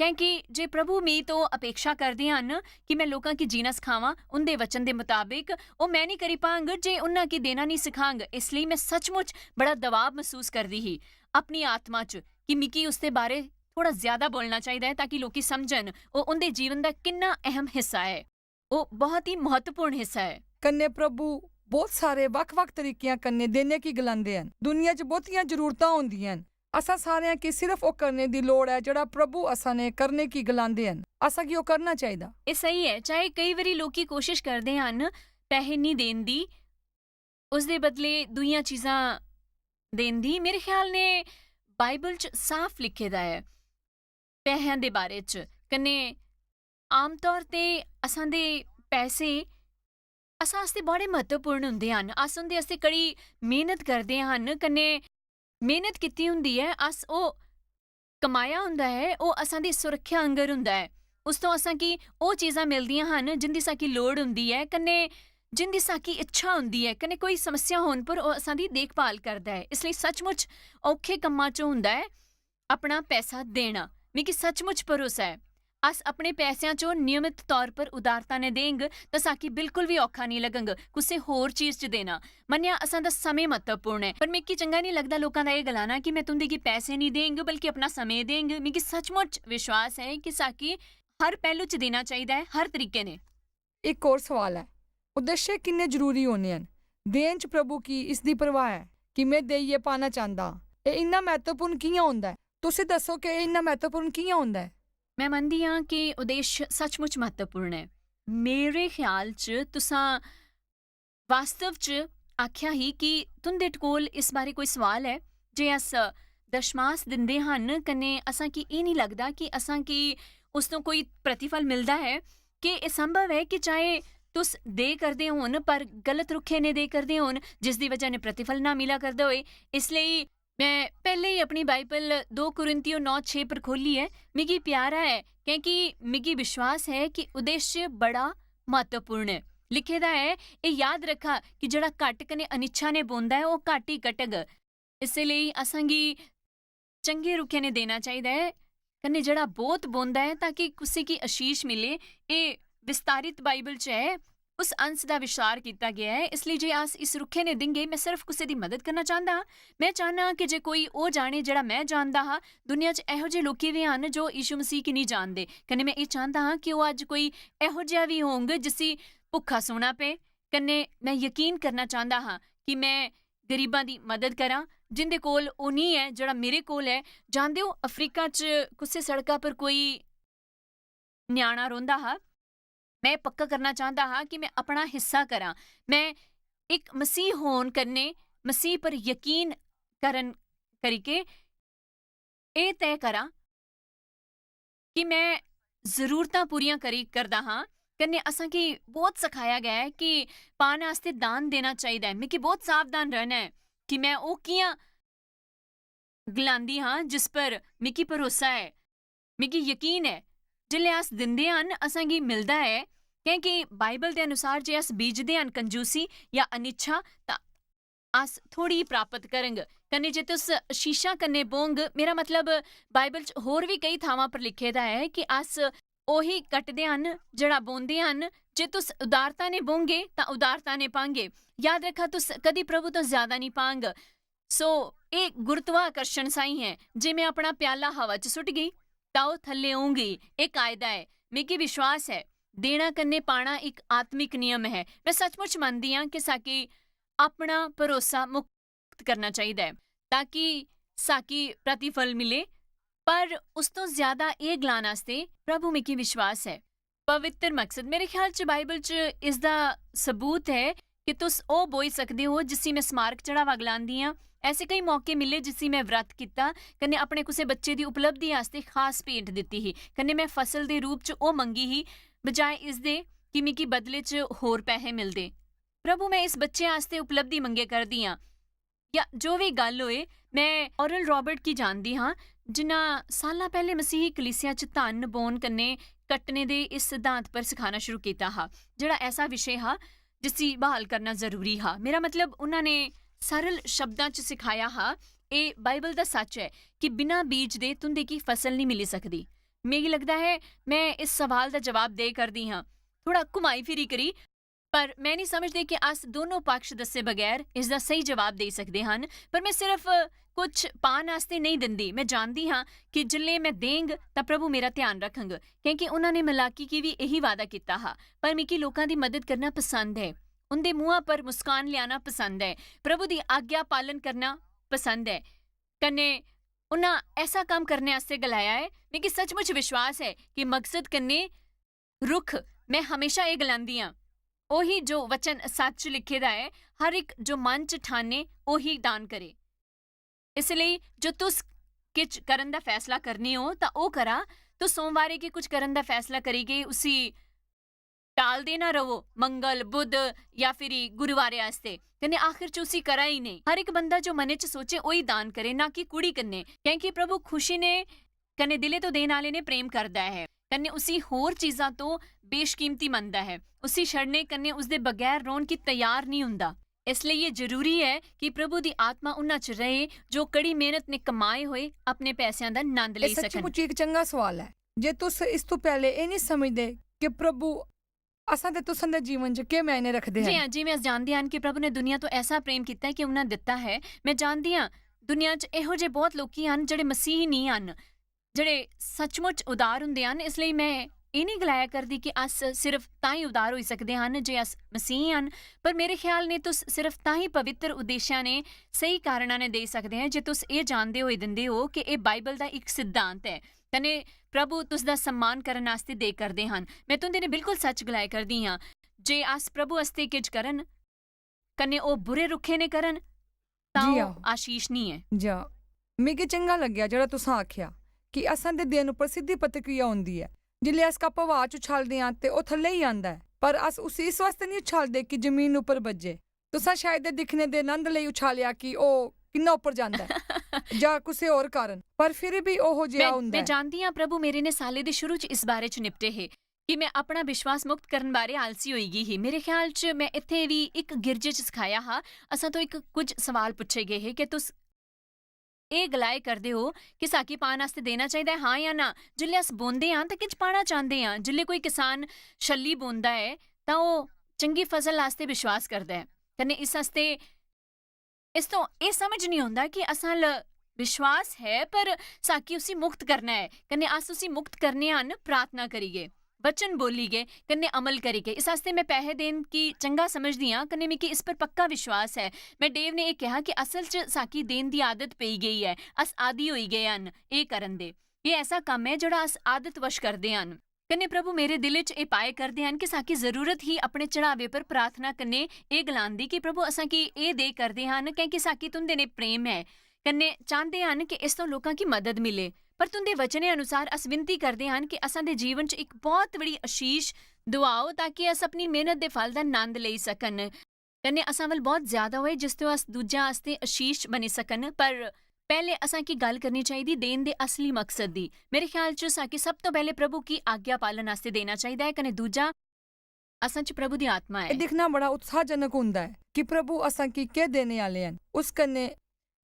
क्योंकि जे प्रभु मी तो अपेक्षा करदे हन कि मैं लोकां की जीना सिखावां उनदे वचन दे मुताबिक ਉਹ मैं नहीं करी पांग जे उन्हां की देना नहीं सिखांग। इसलिए मैं सचमुच बड़ा दबाव महसूस करदी ही अपनी आत्मा च कि मिगी उसदे बारे थोड़ा ज्यादा बोलना चाहिए ताकि लोग समझन ਉਹ उनदे जीवन का कितना अहम हिस्सा है, वो बहुत ही महत्वपूर्ण हिस्सा है। कन्ने प्रभु बहुत सारे वख-वख तरीकियां कन्ने देने की गलांदे हन। दुनिया च बहुतियां जरूरतां होंदियां हन। असां सारेयां की सिर्फ वो करने दी लोड़ है जेड़ा प्रभु असां ने करने की गलांदे हन। असां की वो करना चाहिदा। ये सही है। चाहे कई बारी लोग की कोशिश करदे हन पैसे नहीं देन दी उसदे बदले दूइयां चीज़ां देन दी। मेरे ख्याल ने बाइबल च साफ लिखे दा है पैसिਆਂ दे बारे च कन्ने आम तौर ते असां दे पैसे असां आस्ते बड़े महत्वपूर्ण हुंदे हन। अस उंदे आस्ते कड़ी मेहनत करदे हन कन्ने मेहनत कीती हुंदी है अस ओ कमाया हुंदा है ओ असां दी सुरक्षा अंगर हुंदा है। उस तो असां की ओ चीज़ां मिलदियां हन जिंदी साकी लोड़ हुंदी है कन्ने जिंदी साकी इच्छा हुंदी है कन्ने कोई समस्या होण पर ओ असां दी देखभाल करदा है। इसलिए सचमुच औखे कम्मां चों हुंदा है अपना पैसा देना। मिगी सचमुच भरोसा है अस अपने पैसों चो नियमित तौर पर उदारता ने देंग तो साकी बिल्कुल भी औखा नहीं लगंग कुछ होर चीज़ च देना। मन्निया असां दा समय महत्वपूर्ण है पर मिगी चंगा नहीं लगता लोगों का यह गलाना कि मैं तुंदे की पैसे नहीं देंग बल्कि अपना समय देंग। मिगी सचमुच विश्वास है कि साकी हर पहलू च देना चाहिए है हर तरीके ने। एक और सवाल है उद्देश्य किन्ने जरूरी होने हन? देन च प्रभु की इसदी परवाह है कि मैं देइए पाना चाहता ये इन्ना महत्वपूर्ण कियां होंदा है? तुसी दसो कि इन्ना महत्वपूर्ण कियां होंदा है? मैं मनदी हाँ कि उद्देश्य सचमुच महत्वपूर्ण है। मेरे ख्याल च तुसां वास्तव च आख्या ही कि तुंदे कोल इस बारे कोई सवाल है जे अस दशमास दिंदे हन कन्ने असां की ये नहीं लगदा कि असां की उस तो कोई प्रतिफल मिलता है कि यह संभव है कि चाहे तुस दे करदे होन पर गलत रुखे ने दे करदे होन जिसदी वजह ने प्रतिफल ना मिला करदा होए। इसलिए मैं पहले ही अपनी बाइबल 2 कुरिन्थियों 9:6 पर खोली है। मिगी प्यारा है क्योंकि मिगी विश्वास है कि उद्देश्य बड़ा महत्वपूर्ण है। लिखे दा है ये याद रखा कि जड़ा घट कने अनिच्छा ने बोंदा है वो घट ही कटग। इसलिए असां गी चंगे रुखे ने देना चाहिए है कने जड़ा बहुत बोंदा है ताकि किसी की आशीष मिले। ये विस्तारित बाइबल च है उस अंश का विचार किया गया है। इसलिए जे अस इस रुखे ने देंगे मैं सिर्फ किसी की मदद करना चाहता हाँ। मैं चाहना कि जे कोई वो जाने जड़ा मैं जानता हाँ दुनिया च एहो जे लोग भी हैं जो यीशु मसीह की नहीं जानते कन्ने मैं ये चाहता हाँ कि वो अज कोई एहो जिहा भी होंगे जिसी भुखा सोना पे कन्ने मैं यकीन करना चाहता हाँ कि मैं गरीबां दी मदद करा जिंदे कोल वो नहीं है जड़ा मेरे कोल है। जानते हो अफ्रीका च कुछ सड़कों पर कोई न्याणा रोंदा हा मैं पक्का करना चाहता हाँ कि मैं अपना हिस्सा करा। मैं एक मसीह होन करने मसीह पर यकीन करन करके ये तय करा कि मैं जरूरतां पूरियां करी करदा हाँ। कन्ने असां की बहुत सिखाया गया है कि पाने आस्ते दान देना चाहिए है। मिगी बहुत सावधान रहना है कि मैं वो कियां गलांदी हाँ जिस पर मिगी भरोसा है मिगी यकीन है जिल्ले अस दिंदे हन असां गी मिलदा है क्योंकि बाइबल के अनुसार जे अस बीजदे हन कंजूसी या अनिच्छा तां अस थोड़ी प्राप्त करंग कन्ने जे तुस शीशा कन्ने बोंग मेरा मतलब बाइबल च होर भी कई थावां पर लिखे दा है कि अस ओही कटदे हन जड़ा बोंदे हन। जे तुस उदारता ने बोंगे तां उदारता ने पांगे। याद रखा तुस कदी प्रभु तो ज्यादा नहीं पांग। सो एक गुरुत्वाकर्षण साई है जे मैं अपना प्याला हवा च सुट गई ताओ थल्ले आऊंगी। एक कायदा है मिगी विश्वास है देना कन्ने पाना एक आत्मिक नियम है। मैं सचमुच मानदी हाँ कि साकी अपना भरोसा मुक्त करना चाहिए है ताकि साकी प्रतिफल मिले, पर उस तो ज्यादा ये गलान आस्ते प्रभु मिगी विश्वास है पवित्र मकसद। मेरे ख्याल च बाइबल च इसदा सबूत है कि तुस ओ बोई सकदे हो जिसी मैं स्मारक चढ़ावा गलांदी हाँ। ऐसे कई मौके मिले जिसी मैं व्रत किता कन्ने अपने कुसे बच्चे दी उपलब्धि आस्ते खास भेंट दित्ती ही, कन्ने मैं फसल दे रूप च ओ मंगी ही बजाय इसदे कि मिगी बदले च होर पैसे मिलदे। प्रभु मैं इस बच्चे आस्ते उपलब्धि मंगे करदी हाँ या जो भी गल होए। मैं ऑरल रॉबर्ट की जानदी हाँ जिन्हां सालां पहले मसीही कलीसिया च धन बोन कन्ने कट्टने दे इस सिद्धांत पर सिखाना शुरू किया हा, जिहड़ा ऐसा विषय हा जिसी बहाल करना जरूरी हा। मेरा मतलब उन्होंने सरल शब्दां च सिखाया हा ये बाइबल दा सच है कि बिना बीज दे तुंदे की फसल नहीं मिली सकदी। मिगी लगदा है मैं इस सवाल दा जवाब दे करदी हाँ थोड़ा घुमाई फिरी करी, पर मैं नहीं समझदी कि अस दोनों पक्ष दस्से बगैर इसदा सही जवाब दे सकदे हन। पर मैं सिर्फ कुछ पान आस्ते नहीं दिंदी, मैं जानदी हाँ कि जिल्ले मैं देंग तां प्रभु मेरा ध्यान रखंग, क्योंकि उन्होंने मलाकी की भी यही वादा किया हा। पर मिगी लोकां दी मदद करना पसंद है, उनके मुंहां पर मुस्कान लियाना पसंद है, प्रभु दी आज्ञा पालन करना पसंद है, कन्ने उन्हां ऐसा काम करने आस्ते गलाया है। मिगी सचमुच विश्वास है कि मकसद कन्ने रुख मैं हमेशा ये गलांदी हाँ ओही जो वचन सच लिखे दा है, हर एक जो मन च ठाने ओही दान करे। इसलिए जो तुस किच करन दा फैसला करनी हो तां ओ करा, तो सोमवारे के कुछ करन दा फैसला करी गए उसी टाल देना रहो मंगल बुध या फिर गुरुवारे आस्ते, कन्ने आखिर च उसी करा ही नहीं। हर एक बंदा जो मने च सोचे ओही दान करे, ना कि कुड़ी कन्ने, क्योंकि प्रभु खुशी ने कन्ने दिले तो देन आले ने प्रेम करदा है, कन्ने उसी होर चीजां तो बेशकीमती मनदा है, उसी छड़ने कन्ने उसदे बगैर रोन की तैयार नहीं हुंदा। इसलिए ये जरूरी है कि प्रभु दी आत्मा उन्हां च रहे जो कड़ी मेहनत ने कमाए होए अपने पैसों दा आनंद ले ਇਹ सकन। ਸੱਚਮੁੱਚ ਇੱਕ ਚੰਗਾ ਸਵਾਲ ਹੈ। ਜੇ ਤੁਸੀਂ ਇਸ ਤੋਂ ਪਹਿਲੇ ਇਹ ਨਹੀਂ ਸਮਝਦੇ ਕਿ ਪ੍ਰਭੂ ਅਸਾਂ ਤੇ ਤੁਸਾਂ ਦੇ ਜੀਵਨ 'ਚ ਕੀ ਮਾਇਨੇ ਰੱਖਦੇ जी ਹਨ। हाँ, जिवें अस जानदे हन कि प्रभु ने दुनिया तो ऐसा प्रेम किया कि उन्हें दिता है। मैं जानदी हाँ दुनिया च इहो जे बहुत लोकी हन ਜਿਹੜੇ मसीह नहीं हन, ਜਿਹੜੇ सचमुच उदार हुंदे हन। इसलिए मैं ਇਹ ਨਹੀਂ ਗਲਾਇਆ ਕਰਦੀ ਕਿ ਅਸ ਸਿਰਫ ਤਾਂ ਹੀ ਉਦਾਰ ਹੋਈ ਸਕਦੇ ਹਨ ਜੇ ਅਸ ਮਸੀਹ ਹਨ, ਪਰ ਮੇਰੇ ਖਿਆਲ ਨੇ ਤੁਸ ਸਿਰਫ ਤਾਂ ਹੀ ਪਵਿੱਤਰ ਉਦੇਸ਼ਾਂ ਨੇ ਸਹੀ ਕਾਰਨਾਂ ਨੇ ਦੇ ਸਕਦੇ ਹਨ ਜੇ ਤੁਸ ਇਹ ਜਾਣਦੇ ਹੋਏ ਦਿੰਦੇ ਹੋ ਕਿ ਇਹ ਬਾਈਬਲ ਦਾ ਇੱਕ ਸਿਧਾਂਤ ਹੈ ਕਨੇ ਪ੍ਰਭੂ ਤੁਸ ਦਾ सम्मान ਕਰਨ ਵਾਸਤੇ ਦੇ ਕਰਦੇ ਹਨ। ਮੈਂ ਤੁੰਦੇ ਨੇ ਬਿਲਕੁਲ ਸੱਚ ਗਲਾਇਆ ਕਰਦੀ ਹਾਂ ਜੇ ਅਸ ਪ੍ਰਭੂ ਵਾਸਤੇ ਕੁਝ ਕਰਨ ਕਨੇ ਉਹ ਬੁਰੇ ਰੁੱਖੇ ਨੇ ਕਰਨ ਤਾਂ ਜੀ ਉਹ ਆਹੋ। ਆਸ਼ੀਸ਼ ਨਹੀਂ ਹੈ। ਜਾਂ ਮੈਨੂੰ ਚੰਗਾ ਲੱਗਿਆ ਜਿਹੜਾ ਤੁਸੀਂ ਆਖਿਆ ਕਿ ਅਸਾਂ ਦੇ ਦਿਨ ਉੱਪਰ ਸਿੱਧੀ ਪ੍ਰਤੀਕਿਰਿਆ ਹੁੰਦੀ ਹੈ। ਜਿਲੇ ਅਸ ਕੱਪ ਹਵਾ 'ਚ ਉਛਾਲਦੇ ਹਾਂ ਤੇ ਉਹ ਥੱਲੇ ਹੀ ਆਂਦਾ ਹੈ, ਪਰ ਅਸ ਉਸ ਇਸ ਵਾਸਤੇ ਨਹੀਂ ਉਛਾਲਦੇ ਕਿ ਜ਼ਮੀਨ ਉੱਪਰ ਵੱਜੇ। ਤੁਸੀਂ ਸ਼ਾਇਦ ਦਿਖਣੇ ਦੇ ਆਨੰਦ ਲਈ ਉਛਾਲਿਆ ਕਿ ਉਹ ਕਿੰਨਾ ਉੱਪਰ ਜਾਂਦਾ ਹੈ ਜਾਂ ਕਿਸੇ ਹੋਰ ਕਾਰਨ, ਪਰ ਫਿਰ ਵੀ ਉਹੋ ਜਿਹਾ ਹੁੰਦਾ ਮੈਂ ਹੈ। ਜਾਣਦੀ ਹਾਂ ਪ੍ਰਭੂ ਮੇਰੇ ਨੇ ਸਾਲੇ ਦੇ ਸ਼ੁਰੂ 'ਚ ਇਸ ਬਾਰੇ 'ਚ ਨਿਪਟੇ ਹੈ ਕਿ ਮੈਂ ਆਪਣਾ ਵਿਸ਼ਵਾਸ ਮੁਕਤ ਕਰਨ ਬਾਰੇ ਆਲਸੀ ਹੋਈ ਗਈ ਹੀ। ਮੇਰੇ ਖਿਆਲ 'ਚ ਮੈਂ ਇੱਥੇ ਵੀ ਇੱਕ ਗਿਰਜੇ 'ਚ ਸਿਖਾਇਆ ਹਾਂ ਅਸਾਂ ਤੋਂ ਇੱਕ ਕੁਝ ਸਵਾਲ ਪੁੱਛੇ ਗਏ ਹੈ ਕਿ ਤੁਸ ਇਹ ਗਲਾਏ ਕਰਦੇ ਹੋ ਕਿ ਸਾਕੀ ਪਾਣ ਵਾਸਤੇ ਦੇਣਾ ਚਾਹੀਦਾ ਹੈ ਹਾਂ ਜਾਂ ਨਾ। ਜਿੱਲੇ ਅਸ ਬੋਂਦੇ ਹਾਂ ਤਾਂ ਕਿਛ ਪਾਣਾ ਚਾਹੁੰਦੇ ਹਾਂ। ਜਿੱਲੇ ਕੋਈ ਕਿਸਾਨ ਛੱਲੀ ਬੋਂਦਾ ਹੈ ਤਾਂ ਉਹ ਚੰਗੀ ਫਸਲ ਵਾਸਤੇ ਵਿਸ਼ਵਾਸ ਕਰਦਾ ਹੈ ਕਨੇ ਇਸ ਵਾਸਤੇ ਇਸ ਤੋਂ ਇਹ ਸਮਝ ਨਹੀਂ ਆਉਂਦਾ ਕਿ ਅਸਲ ਵਿਸ਼ਵਾਸ ਹੈ ਪਰ ਸਾਕੀ ਉਸੇ ਮੁਕਤ ਕਰਨਾ ਹੈ ਕਨੇ ਅਸ ਉਸੇ ਮੁਕਤ ਕਰਨੇ ਹਨ ਪ੍ਰਾਰਥਨਾ ਕਰੀਏ वचन बोली गए कन्ने अमल करी गए। इस वास्ते मैं पैसे देन की चंगा समझदी हाँ कन्ने मिकी इस पर पक्का विश्वास है। मैं डेव ने यह कहा कि असल च साकी देन की आदत पई गई है, अस आदि होई गए हन ये करन दे। ये ऐसा काम है जोड़ा अस आदत वश करदे हन कन्ने प्रभु मेरे दिल च ये पाए करदे हन कि साकी जरूरत ही अपने चढ़ावे पर प्रार्थना कन्ने ये गलांदी कि प्रभु असां की ये दे करदे हन क्योंकि साकी तुंदे ने प्रेम है कन्ने चाहते हन कि इस तो लोकां की मदद मिले। पर तुंदे वचने अनुसार अस विनती करते हैं कि असां दे जीवन च एक बहुत बड़ी आशीष दुआओ ताकि अस अपनी मेहनत दे फल दा आनंद ले सकन कन्ने असां वल बहुत ज्यादा होए जिस तो अस दूजा आस्ते आशीष बनी सकन। पर पहले असां की गल करनी चाहिए देन दे असली मकसद दी। मेरे ख्याल च साकी सब तो पहले प्रभु की आज्ञा पालन वास्ते देना चाहिए कन्ने दूजा असां च प्रभु दी आत्मा ਇਹ है। ਦਿਖਣਾ ਬੜਾ ਉਤਸ਼ਾਹਜਨਕ ਹੁੰਦਾ ਹੈ ਕਿ ਪ੍ਰਭੂ ਅਸਾਂ ਕੀ ਕਹਿ ਦੇਣੇ ਵਾਲੇ ਹਨ। ਉਸ ਕੰਨੇ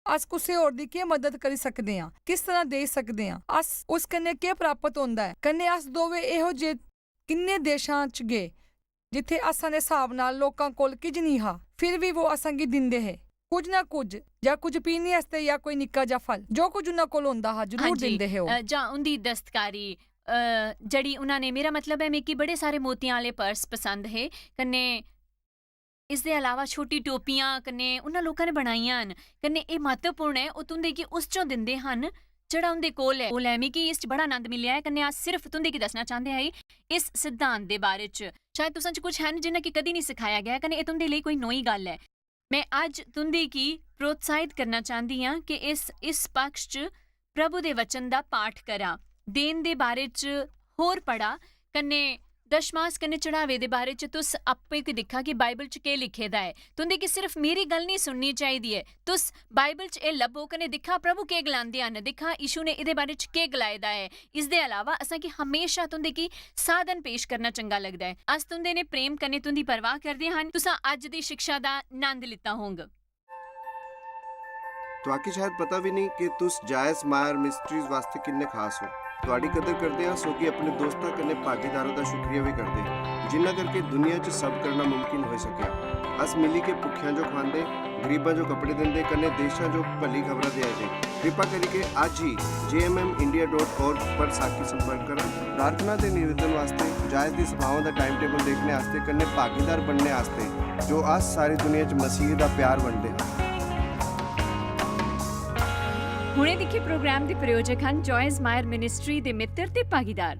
ਅਸ ਕਿਸੇ ਹੋਰ ਦੀ ਕੀ ਮਦਦ ਕਰ ਸਕਦੇ ਹਾਂ, ਕਿਸ ਤਰ੍ਹਾਂ ਦੇ ਸਕਦੇ ਹਾਂ, ਅਸ ਉਸ ਕੰਨੇ ਕੀ ਪ੍ਰਾਪਤ ਹੁੰਦਾ ਹੈ। ਕੰਨੇ ਅਸ ਦੋਵੇਂ ਇਹੋ ਜਿਹੇ ਕਿੰਨੇ ਦੇਸ਼ਾਂ 'ਚ ਗਏ ਜਿੱਥੇ ਅਸਾਂ ਦੇ ਹਿਸਾਬ ਨਾਲ ਲੋਕਾਂ ਕੋਲ ਕੁਝ ਨਹੀਂ ਹਾਂ, ਫਿਰ ਵੀ ਉਹ ਅਸਾਂ ਕੀ ਦਿੰਦੇ ਹੈ ਕੁਝ ਨਾ ਕੁਝ ਜਾਂ ਕੁਝ ਪੀਣੇ ਵਾਸਤੇ ਜਾਂ ਕੋਈ ਨਿੱਕਾ ਜਿਹਾ ਫਲ ਜੋ ਕੁਝ ਉਹਨਾਂ ਕੋਲ ਹੁੰਦਾ ਹੈ ਜ਼ਰੂਰ ਹਾਂਜੀ, ਦਿੰਦੇ ਹੈ ਉਹ। ਜਾਂ उनकी दस्तकारी जड़ी उन्होंने मेरा मतलब है मिकी बड़े सारे मोतियां वाले पर्स पसंद है कन्ने इस दे अलावा छोटी टोपियां कन्ने उन्हां लोकां ने बनाईयां न कन्ने एह महत्वपूर्ण है ਉਹ तुंदे की उस चों दिंदे हन ਜਿਹੜਾ ਉਹਦੇ ਕੋਲ ਹੈ ਮਿਕੀ ਇਸ 'ਚ ਬੜਾ ਆਨੰਦ ਮਿਲਿਆ ਹੈ ਕन्ने ਅੱਜ ਸਿਰਫ ਤੁੰਦੇ ਕੀ ਦੱਸਣਾ ਚਾਹੁੰਦੇ ਹੈ ਇਸ ਸਿਧਾਂਤ ਦੇ ਬਾਰੇ 'ਚ ਸ਼ਾਇਦ ਤੁਸਾਂ 'ਚ ਕੁਝ ਹਨ ਜਿਨ੍ਹਾਂ ਕੀ ਕਦੀ ਨਹੀਂ ਸਿਖਾਇਆ ਗਿਆ ਕन्ने ਇਹ ਤੁੰਦੇ ਲਈ ਕੋਈ ਨਵੀਂ ਗੱਲ ਹੈ मैं ਅੱਜ ਤੁੰਦੇ ਕੀ प्रोत्साहित करना चाहती हाँ कि इस पक्ष च प्रभु दे वचन दा पाठ करा देन दे बारे च होर पढ़ा कन्ने दशमास कन्ने चढ़ावे दे बारे च तुस आपे की दिखा कि बाइबल च के लिखे दा है तुंदे कि सिर्फ मेरी गल नहीं सुननी चाहिदी है तुस बाइबल च ए लभो कन्ने दिखा प्रभु के गलांदे हन दिखा यीशु ने इहदे बारे च के गलाए दा है इस दे अलावा असां की हमेशा तुंदे की साधन पेश करना चंगा लगदा है अस तुंदे ने प्रेम कन्ने तुंदी परवाह करदे हन तुसां अज दी शिक्षा दा आनंद लिता होंगे ਤੁਹਾਕੀ ਸ਼ਾਇਦ ਪਤਾ ਵੀ ਨਹੀਂ ਕਿ ਤੁਸ ਜਾਇਜ਼ ਮਾਇਰ ਮਿਸਟਰੀਜ਼ ਵਾਸਤੇ ਕਿੰਨੇ ਖਾਸ ਹੋ ਤੁਹਾਡੀ ਕਦਰ ਕਰਦੇ ਹਾਂ ਸੋ ਕਿ ਆਪਣੇ ਦੋਸਤਾਂ ਕਨੇ ਭਾਗੀਦਾਰਾਂ ਦਾ ਸ਼ੁਕਰੀਆ ਵੀ ਕਰਦੇ ਜਿਨ੍ਹਾਂ ਕਰਕੇ ਦੁਨੀਆ 'ਚ ਸਭ ਕਰਨਾ ਮੁਮਕਿਨ ਹੋ ਸਕਿਆ ਅਸ ਮਿਲੀ ਕੇ ਭੁੱਖਿਆਂ ਜੋ ਖਾਂਦੇ ਗਰੀਬਾਂ ਜੋ ਕੱਪੜੇ ਦਿੰਦੇ ਕਨੇ ਦੇਸ਼ਾਂ ਜੋ ਭਲੀ ਖਬਰਾਂ ਦੇ ਆਏ ਕਿਰਪਾ ਕਰਕੇ ਅੱਜ ਹੀ jmmindia.org ਪਰ ਸਾਖੀ ਸੰਪਰਕ ਕਰਨ ਪ੍ਰਾਰਥਨਾ ਦੇ ਨਿਵੇਦਨ ਵਾਸਤੇ ਜਾਇਜ਼ ਦੀ ਸਭਾਵਾਂ ਦਾ ਟਾਈਮ ਟੇਬਲ ਦੇਖਣੇ ਵਾਸਤੇ ਕਨੇ ਭਾਗੀਦਾਰ ਬਣਨੇ ਵਾਸਤੇ ਜੋ ਅੱਜ ਸਾਰੀ ਦੁਨੀਆ 'ਚ ਮਸੀਹ ਦਾ ਪਿਆਰ ਵੰਡਦੇ ਹਨ ਹੁਣੇ ਦੇਖੇ ਪ੍ਰੋਗਰਾਮ ਦੇ ਪ੍ਰਯੋਜਕ ਹਨ ਜੋਇਸ ਮਾਇਰ ਮਿਨਿਸਟਰੀ ਦੇ ਮਿੱਤਰ ਤੇ ਭਾਗੀਦਾਰ